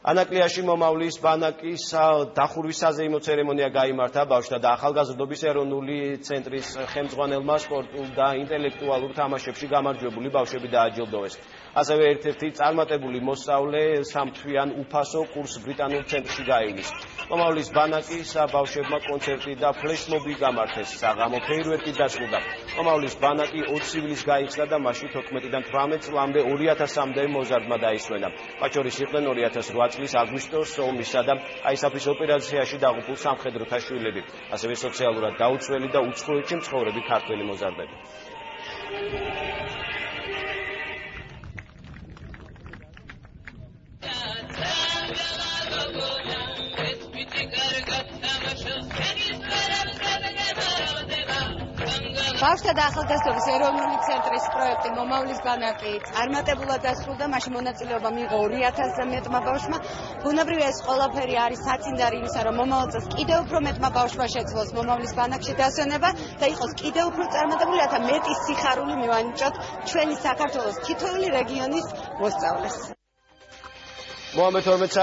ანაკლიაში მომავლის ბანაკის დახურვის საზეიმო ცერემონია გაიმართა ბავშვთა და ახალგაზრდობის ეროვნული ცენტრის ხელმძღვანელმა სპორტულ და ინტელექტუალურ თამაშებში გამარჯვებული ბავშვები დააჯილდოვეს. ასევე ერთ-ერთი წარმატებული მოსწავლე სამთვიან უფასო კურსს ბრიტანულ ცენტრში გაივლის. მომავლის ბანაკის ბავშვებმა კონცერტი და ფლეშმობი გამართეს. საღამო ფეირვერკი დასრულდა. მომავლის ბანაკი 20 ივლისს გაიხსნა და მასში 14-დან 18 წლამდე 2000-მდე მოზარდმა დაისვენა. მათ შორის იყვნენ 2008 წლის აგვისტოს ომისა და აისაფის ოპერაციაში დაღუპულ სამხედროთა შვილები, ასევე სოციალურად დაუცველი და უცხოეთში მცხოვრები ქართველი მოზარდები. ბავშვთა და ახალგაზრდობის ეროვნული ცენტრის პროექტი მომავლის ბანაკი წარმატებულად დასრულდა. მაშინ მონაწილეობა მიიღო 2000-ზე მეტმა ბავშვმა. ბუნებრივია ეს ყველაფერი არის საწინდარი იმისა, რომ მომავალ წელს კიდევ უფრო მეტმა ბავშვმა შეძლოს მომავლის ბანაკში დასვენება და იყოს კიდევ უფრო წარმატებული, რათა მეტი სიხარული მივანიჭოთ ჩვენი საქართველოს თითოეული რეგიონის მოსწავლეს. მოამბეთ 12